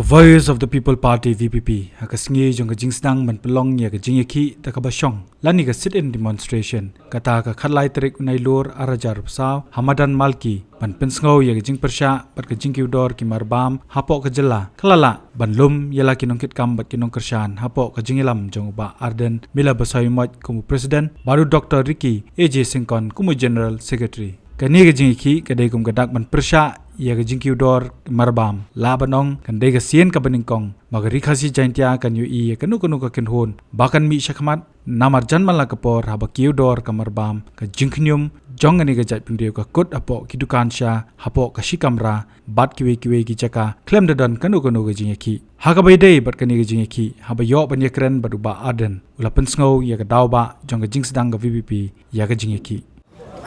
Voice of the People Party VPP hakasngi jong ka jingsdang man pelong ya ka jingeki ta ka basong lani ka sit in demonstration kata ka khatlai tarik unai lor arajar saw hamadan malki ban pensngau ya ka jing persha pat ka Pynkiew dor ki marbam hapo ka jela khlala ban lum yala ki nongkit kam bat ki nong kershan hapo ka jingilam jong ba Ardent mila basai mat kumu president baru Dr. Ricky AJ Singkon kumu general secretary kani ka jingeki kadai kum gadak ban persha ya ka Pynkiew dor marbam labanong kan dei ka sien ka beningkong magari khasi jaintia kan yu i kanu ka kenhon bakan mi shakmat namar janmal la kapor haba Pynkiew dor ka marbam ka Khñium jong ani ka jat pindio ka kut apo ki dukan sha hapo ka shikamra bat kiwe ki chaka klem dadan kanu ka jingeki haga bai dei bat kani ka jingeki haba yo ban yakren baduba Ardent ula pensngau ya ka dawba jong ka jingsdang ka VPP ya ka jingeki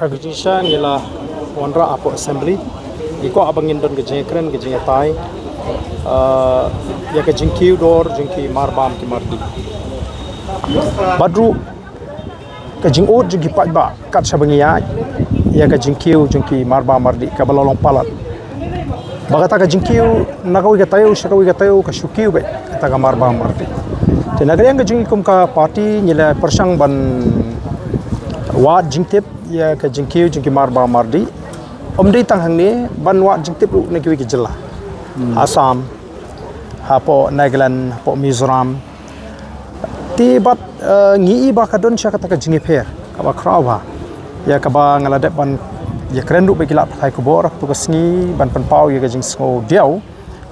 agustisha ngila onra apo assembly iko abangin don gejengkren gejengetai ya ke Pynkiew dor jengki marbam ki mardi badru ke jingod jengki pajba kat sabangia ya ke Pynkiew jengki marbam mardi ka balolong palat bagata ke Pynkiew nagawi gatayo ka shukiu be kata ka marbam mardi tenaga yang jengki kum ka parti nyela persang ban wat jingtip ya ke Pynkiew jengki marbam mardi omdei tanghang ni banwa jingtip lu ne kiwi jela Assam hapo Nagaland hapo Mizoram tibat ngi ba kadon sya kata ka jingi pher ka krawa ya ka ba ngaladep ban ya kren du be kilap thai ko bor tu ka sngi ban pan pau ya ka jing ngo diau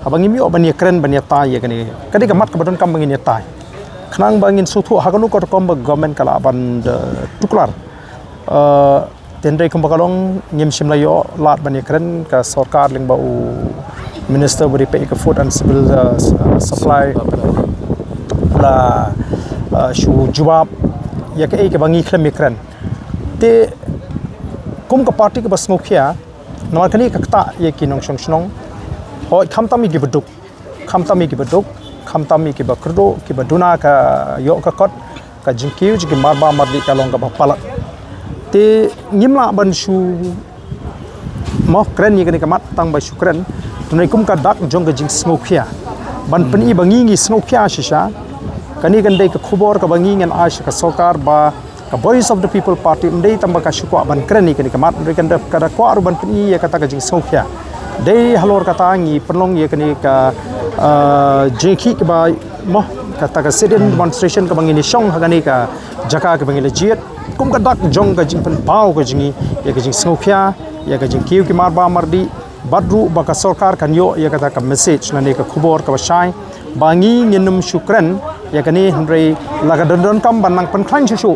abang ngi mi ban ya kren ban ya tai ya kani kadi ka mat ka badon kam bangin ya tai khnang bangin su thu haganu ko kom government kala ban tuklar tendai kumbakalong ngim Shimlayo lat bani keren ka sarkar ling bau minister beri pe ka food and civil supply la shu jawab ya ke bangi klem keren te kum ka party ka basngokya namal kani ka kta ye kinong shong ho khamtami ki baduk khamtami ki bakrdo ki baduna ka yo ka kot ka Pynkiew ji marba mardi ka long ka bapalat te ngimla ban shu mo kren ni kani kamat tang ba shu kren tunai kum ka dak jong ga jing smokia ban pani bangi ngi smokia shisha kani gandai ka khubor ka bangi ngan ash ka sokar ba ka voice of the people party ndai tamba ka shu ko ban kren ni kani kamat ndai kan ka ko aru ban pani ya kata ka jing smokia dei halor kata ngi penlong ye kani ka jeki ka ba mo kata ka sit in demonstration ka bangi ni shong hagani ka jaka ka bangi lejiet kum ka dak jong ka jing pen pau ka jingi ya ka jing smokia ya ka Pynkiew ki marba mardi badru ba ka sarkar kan yo ya kata ka message na ne ka khubor ka shai bangi nginum shukran ya ka ni hrei la ka don kam banang pen khlang chu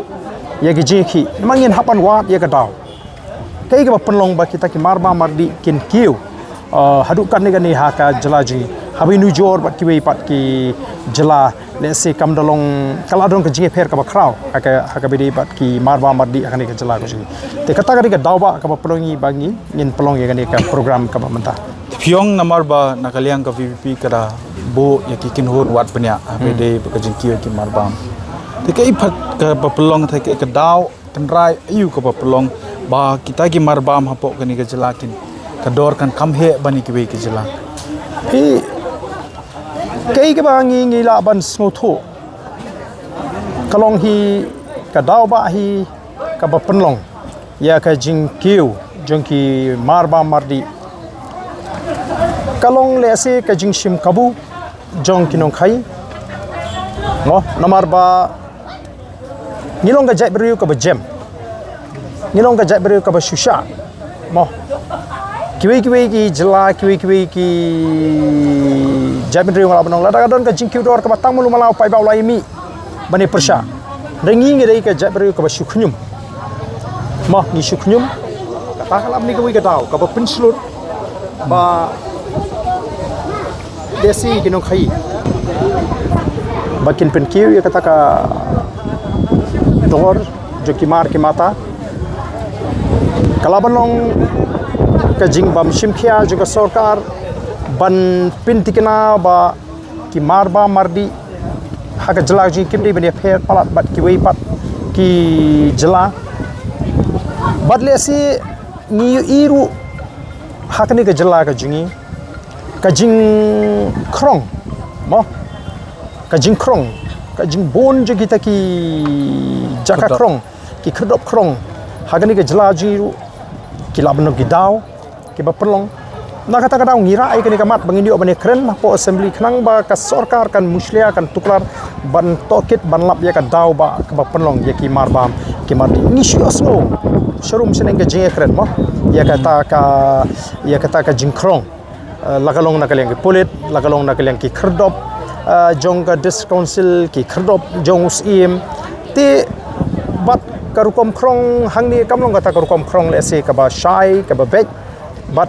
ya ki jeki mangin hapan wat ya ka daw kai ka penlong ba kita ki marba mardi Pynkiew hadu kan ni ha ka jelaji habi nu jor bat ki wei pat ki jela let's say kam dolong kala dong ke jinge pher ka bakrau ha ka bidi bat ki marba mardi akan ka jela ko jingi te kata ka dawba ka pelongi bangi ngin pelong ya ka program ka mentah Pyong namar ba nakaliang ka VPP kada bo ya ki kinhon wat panya bede ka Pynkiew ki marbam te ka ipat ka pelong te ka daw kan rai ayu ka pelong ba kita ki marbam hapo kani ka jela kin ka dor kan kam he bani ki ki jela kai ke bangi ngi la ban snotho kalong hi ka daw ba hi ka ba penlong ya ka Pynkiew jongki marba mardi kalong le se ka jing Shim Kabu jong ki Nongkhaïi no namar ba ngilong ka jai beriu ka ba jem ngilong ka jai beriu ka ba shusha mo kiwi ki jela kiwi ki jamin riung la banong la don ka Pynkiew dor ka batang mulu malau pai ba ulai mi bani persha rengi ngi ka jabri ka ba Khñium mah ni Khñium kata kalam ni ka wi ka daw ka ba penslut ba desi ki Nongkhaïi bakin Pynkiew ya kata ka dor jo ki mar ki mata kala banong ka jing bam shimkhia juga sarkar ban pintikna ba ki marba mardi haga jela jing kimri bani pher palat bat ki wei pat ki jela badle si ni iru hakni ka jela ka jingi kajing krong mo ka jing krong ka jing bon je kita ki jaka krong ki kredop krong hagani ke jelaji ki labno ki daw ki ba perlong na kata kata ngira ai kani kamat bangin dio bani kren po assembly khnang ba ka sarkar kan muslia kan tuklar ban tokit ban lap ya ka daw ba ka ba perlong ya ki marbam ki mardi ni shi osno sharum seneng ka jing kren mo ya kata ka jing krong lagalong na kalyang ki pulit lagalong na kalyang ki kredop jong ka district council ki kredop jong usim ti bat karukom krong hangni kamlong kata karukom krong le se ka ba shai ka ba bek bat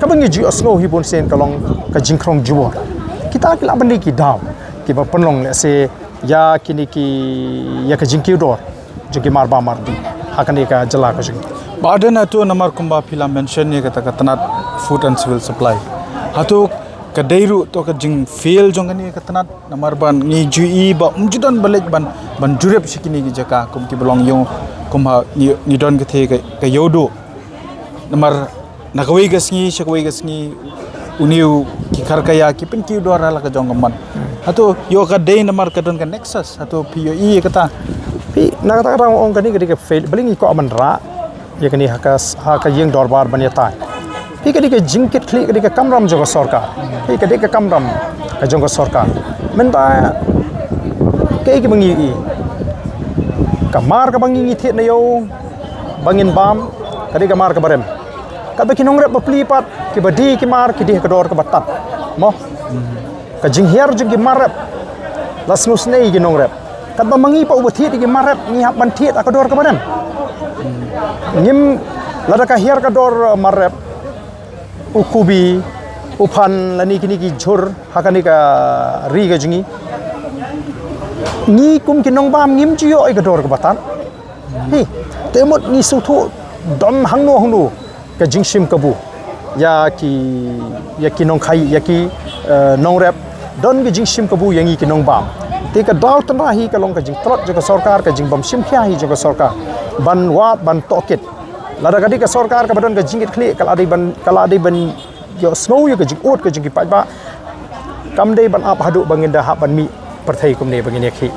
kabangi ji osno hibon sen kalong ka jing krong juwa kita kila bandi ki daw ki ba penlong le se ya kini ki ya ka jing kiudor jogi marba mardi hakani ka jala ka jing Badan itu namar kumba pila mention ni kata tanat food and civil supply. Hatu kadairu to ka jing fail jong ni tanat namar ban ni jui ba umjudan balik ban jurep sikini ki jaka kum ki belong yo kumha ni don ke the ka yodo namar nakawai gasngi uniu ki karkaya ki Pynkiew dora la ka jong man. Hatu yo ka dai namar ka don ka nexus hatu POE kata pi nakata orang ong kani ke fail belingi ko amanra ya kani haka yeng dorbar banyata pi kadi ke jingkit kli kadi ke kamram jogo sarkar pi kadi ke kamram ka jogo sarkar menta ke ki bangi kamar ka bangi thet na yo bangin bam kadi kamar ka barem ka be kinong rep paplipat ki badi ki mar ki di ka dor ka batat mo ka jinghiar jogi marap lasnus nei ki nong rep ka ba mangi pa ubethet ki marap ni hap ban thet ka dor ka barem ngim lada ka hiar ka dor marep ukubi upan lani kini ki jhur hakani ka ri ga jingi ni kum ki nong bam ngim chiyo ai ka dor ka batan hi temot ni su thu dom hangnu ka jing shim kabu ya ki Nongkhaïi ya ki nongrep don ki jing shim kabu yangi ki nong bam te ka daw tan hi ka long ka jing trot jo ka sarkar ka jing bam shim khya hi jo ka sarkar ban wat ban tokit lada kadi ka sarkar ka badon ka jingit khli kala adi ban yo snow yo ka jing ot ka jing ki pa kam dei ban ap hadu banginda ha ban mi perthai kum ne bangin yakhi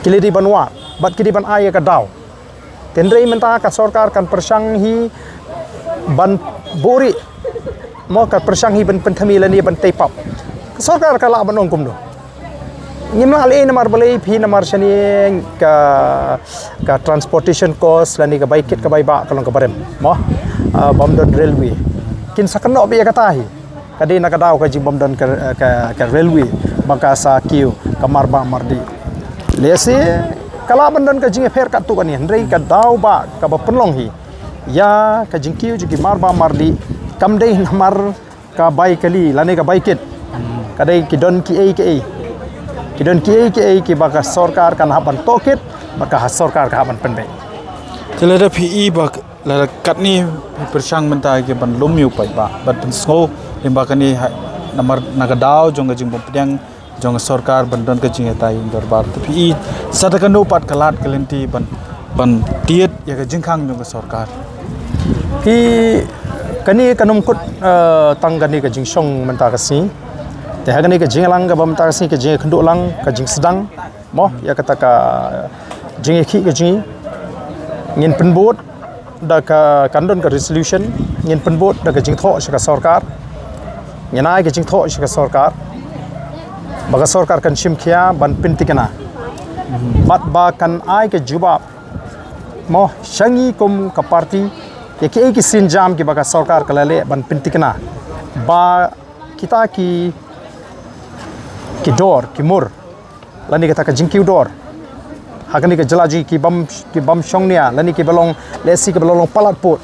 kilidi ban wa bat kidi ban ay ka daw tendrei menta ka sarkar kan persang hi ban bori mo ka persang hi ban penthami lani ban teipap sarkar kala ban ong kum do ngimla ale namar balai phi namar shani ka transportation cost lani ka bike ka bai ba kalong ka barem mo bomdon railway kin sakno be kata hi kadi na kadaw ka jing bomdon ka railway bangka sa kiu kamar ba mardi lese kala bandon ka jing fer ka tu kan hendrei ka daw ba ka ba penlong hi ya ka jing kiu jigi mar ba mardi kam dei namar ka bai kali lani ka bike kadai ki don ki ai kidon ki baka sarkar kan haban tokit maka sarkar ka haban penbe Telada PE bak la katni persang menta ke ban lumyu pai ba bat pensko limba kani namar nagadao jong jing pempiang jong sarkar bandon ke jing tai darbar tu PE sadakano pat kalat kalenti ban tiet ya ke jingkhang jong sarkar ki kani kanum kut tanggani ke jing song menta kasi te hagani ke jinglang ga bam ta si ke jing khndo lang ka jing sedang mo ya kata ka jing khi ke jing ngin penbot da ka kandon ka resolution ngin penbot da ka jing tho ka sarkar ngenai ke jing tho ka sarkar baga sarkar kan shim khia ban pintikana bat ba kan ai ke jubab mo shangi kum ka party ya ki sinjam ki baga sarkar kalale ban pintikana ba kita ki dor ki mur lani kata ka jingkiu dor hakani ka jelaji ki bam shongnia lani ki balong lesi ki balong palat pot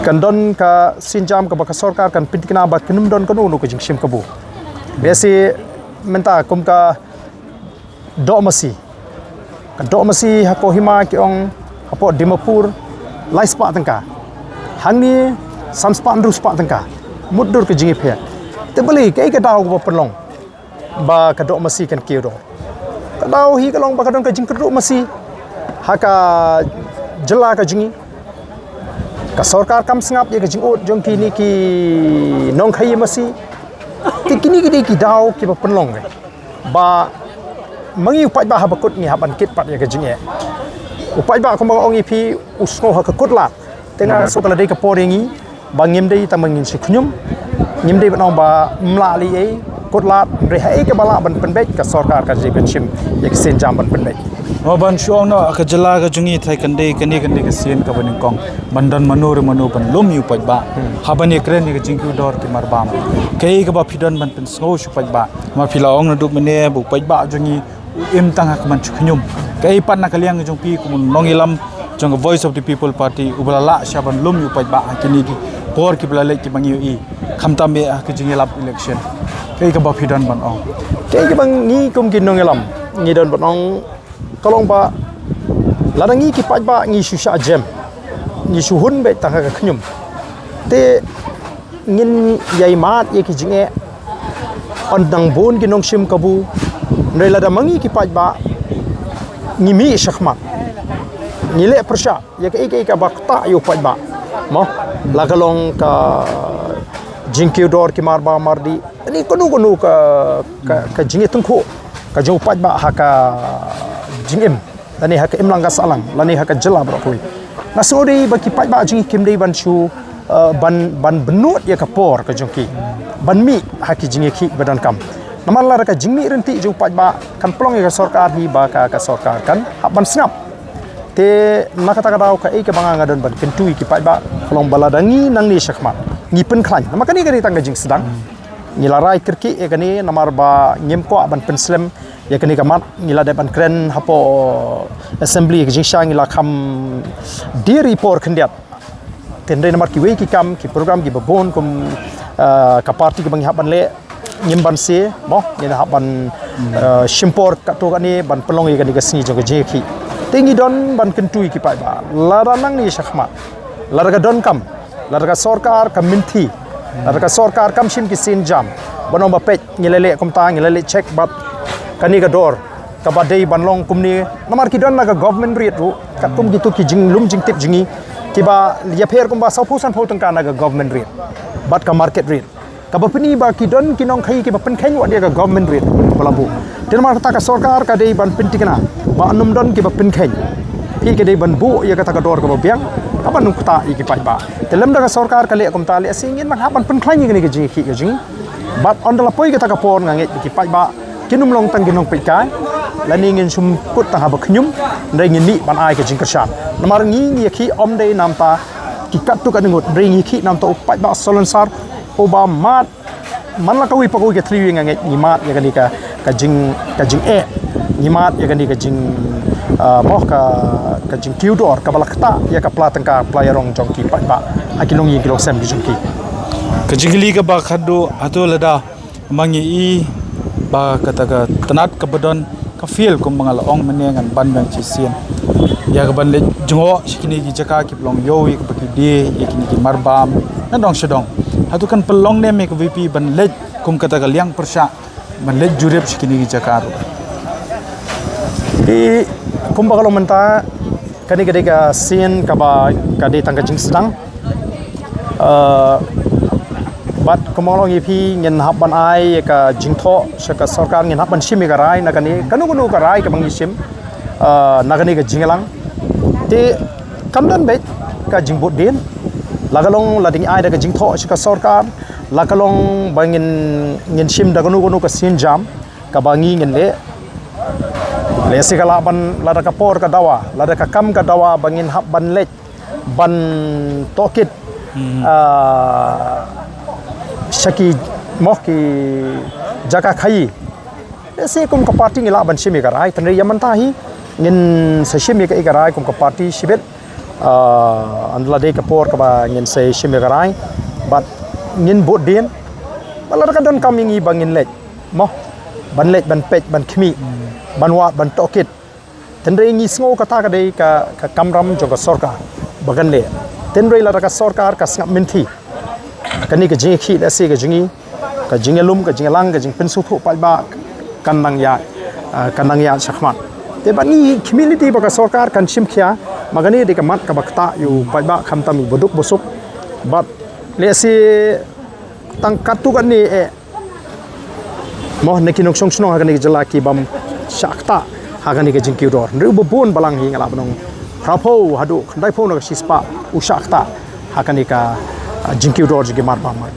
kandon ka sinjam ka baka sarkar kan pintikna ba kinum don kanu no ka jingshim kabu besi menta kum ka do masi hako hima ki ong hapo dimapur laispa tangka hangni samspa andrus pa tangka mudur ke jingi phe te beli ke ka daw ba perlong ba ka do masi kan kiu do ka daw hi ka long ba ka don ka jing ka do masi haka jela ka jingi ka sarkar kam sngap ye ka jing ot jong ki ni ki Nongkhaïi masi ti kini ki dau ki ba penlong ba mangi upai ba habakut ni haban kit pat ya ke jinge upai ba ko ma ong ipi usno ha ka kutla tenga so kala dei ka poringi ba ngim dei ta mangin si khnyum ngim dei ba ba mla li ei kutla re ha ei ka bala ban penbek ka sarkar ka jiben shim ya ke sen jam ban penbek ban syong no ka jala ka jungi thai kandei kani ka sen ka baning kong mandan manu ban lom yu pai ba habani kren ni ka jingku dor ti marbam kei ka ba pidon ban pen sno shu pai ba ma phila ong na du mene bu pai ba jungi im tang ka man khnyum kei pan na kaliang jong pi ku nongilam jong voice of the people party ubala shaban lom yu pai ba kini ki por ki bla le ki bangi i khamta me ka jingi lap election kei ka ba pidon ban ong kei ka bang ni kum kin nongilam ni don ban ong tolong ba ladangi ki pai ba ngi shu jem ni shu hun be ta ka khnyum te ngin yai mat ye ki jinge on dang bon ki nong shim kabu nei lada mangi ki pai ba ngi mi shakhma ni le persha ye ka ba ta yu pai ba mo la kalong ka Pynkiew dor ki marba mardi ni konu ka jinge tungkho ka jo pai ba ha ka jingim lani hak im langga salang lani hak jela brokoi na sori baki pai ba jingi kim dei ban shu ban benut ya kapor ka jongki ban mi haki jingi ki badan kam naman la ka jingmi renti jo pai ba kan plong ya sarkar hi ba ka sarkar kan ban snap te nakata ka daw ka ei ka banga ngadon ban kentui ki pai ba plong baladangi nang ni shakmat ni pen khlan namakani ka tang jing sedang ni larai kirki e kani namar ba ngem ko ban penslem ya kani kamat ngila depan kren hapo assembly ke jingsha ngila kham di report khendiat tendre namar ki wei ki kam ki program ki babon kum ka party ke bang haban le ngim ban se mo ni haban shimpor ka to kani ban pelong ye kani ka sni jong je ki tingi don ban kentui ki pai ba lara nang ni shakhma lara ka don kam lara ka sarkar ka minthi lara ka sarkar kam shim ki sin jam bonom ba pet ngilele kom ta ngilele check bat kani ka dor ka badai banlong kumni namar ki don naga government rate ru ka kum gitu ki jing lum jing tip jingi ki ba ya pher kum ba saupusan photong ka naga government rate bat ka market rate ka bapni ba ki don ki Nongkhaïi ki ba pen khen wa dia ka government rate balabu tenmar ta ka sarkar ka dei ban pentikna ba anum don ki ba pen khen pi ke dei ban bu ya ka ta ka dor ka ba biang ka ban nuk ta i ki pai ba telem da ka sarkar ka le kum ta le singin ma ha ban pen khlai ni ki jingi ki ka jingi bat on da la poi ka ta ka pon ngange ki pai ba kinum long tang ginong pikai lani ngin sum kut tang haba khnyum ndai ngin ni ban ai ka jing kasha namar ngi ngi khi om dei nam ta ki kat tu kan ngot ndai ngi khi nam ta upai ba solon sar oba mat man la ka wi pakoi ke thri ngange ni mat ya ka jing e ni mat ya ka jing moh ka jing kiu dor ka balakta ya ka platang ka playerong jong ki pai ba akilong yi kilong sem jong ki ka jingli ka ba khadu ato lada mangi i ba kataga tanat ka badon ka feel kum mangal ong menengan ban bang chi sien ya ka ban le jongo sikini ki jaka ki plong yo ik ba ki de ikini ki marbam na dong shedong hatu kan pelong ne me ka vp ban le kum kataga liang persha ban le jurep sikini ki jaka di kum ba kalong menta kani ka sien ka ba ka de tang ka jing sedang bat komolong ipi ngin haban ai ka jingtho saka sarkar ngin haban shim ka rai nakani kanu ka rai ka bangi shim nakani ka jingalang te kamdan bet ka jingbot din lagalong lading ai da ka jingtho saka sarkar lagalong bangin ngin shim da kanu ka sin jam ka bangi ngin le sikala ban lada ka por ka dawa lada ka kam ka dawa bangin haban lek ban tokit Shaki moki jaka khai se kum ka party ngila ban shimi karai tanri yaman ta hi ngin se shimi ka igarai kum ka party shibet andla de ka por ka ba ngin se shimi karai but ngin bot din bala ka don coming i bangin let mo ban let ban pet ban khmi ban wa ban tokit tanri ngi sngo ka ta ka de ka kamram jo ka sarkar bagan le tanri la ka sarkar ka snap minthi kani ka jing khi la se ka jingi lum ka jingalang ka jing pensu tho pai ba kanang ya shakhmat te bani community ba ka sarkar kan shim khia magani de ka mat ka bakta yu pai ba kham tam boduk bosuk but le se tang katu kan ni moh nekinok song snong hagan jala ki bam shakta hagan ke jingkiu dor ru bobon balang hi ngala bonong prapo hadu khandai pho na sispa ushakta hagan ka jingkiu dor jige mar ba ma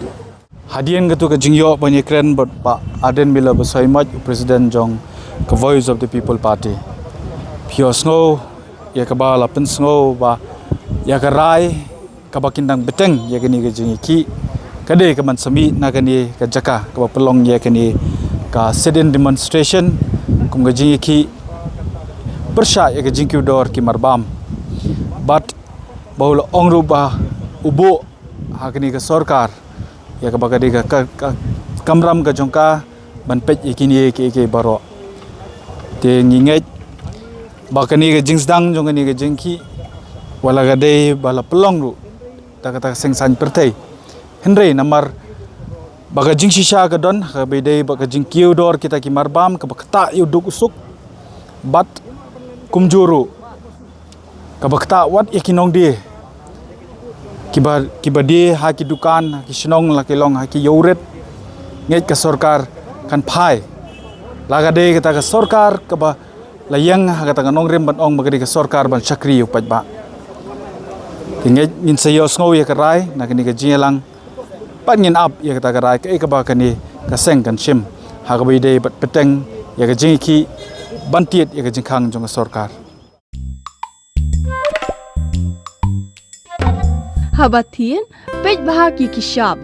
Hadian gatu ka jingyo banye kren but pa Ardent mila basai maj President Jong ka Voice of the People Party. Pio sngo ya ka ba la pen sngo ba ya ka rai ka ba kindang beteng ya ka ni ka jingi ki ka de ka man sami na ka ni ka jaka ka ba pelong ya ka ni ka sit in demonstration kum ka jingi ki persha ya ka jingkiu dor ki marbam. But bahula ongru ba ubo ha ka ni ka sarkar ya ka bagadi ka kamram ka jongka ban pej ikini ke baro te nginget bakani ka jingsdang jongani ka jingki wala ga de bala pelong ru ta sengsan pertai henry namar baga jingsi sha ka don ka be de baga jingkiu dor kita ki marbam ka bakta yu duk usuk bat kumjuru ka bakta wat ikinong di kiba dia haki dukan haki senong laki long haki yauret nget ka sarkar kan phai laga de kata ka sarkar ka ba layang kata ka nongrem ban ong magadi ka sarkar ban chakri upaj ba nget min sayo sngo ya ka rai na kani ka jingelang pan ngin up ya kata ka rai ka ba kani ka seng kan shim ha ka bi de bat peteng ya ka jingi ki bantiet ya ka jingkhang jong ka sarkar Habatin, pej bahagi ki sharp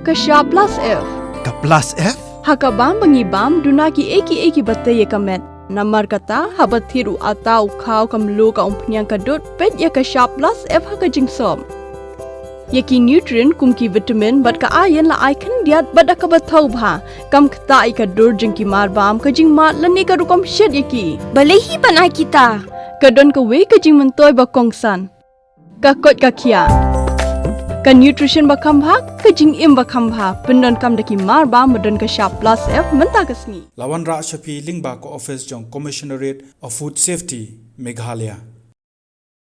plus F. Ka plus F? Hakabam bangi bam duna ki eki batte ye kamet. Namar kata habathiru atau khau kamlu ka umpnyang kadut pej ye ka sharp plus F haka jingsom. Ye ki nutrient kum ki vitamin bat ka iron la icon diat bat ka bathau bha kam kta I ka dur jing ki mar bam ka jing mat lani ka rukom shed ye ki. Balehi banai kita. Kadon ka we ka jing mentoy ba kongsan. Ka kot ka kia. Ka nutrition ba khambha ka Khñium ba khambha pendon kam daki mar ba modon ka sharp plus F menta ka sngi Lawan Ra Shafi Lingba ko office jong Commissionerate of Food Safety Meghalaya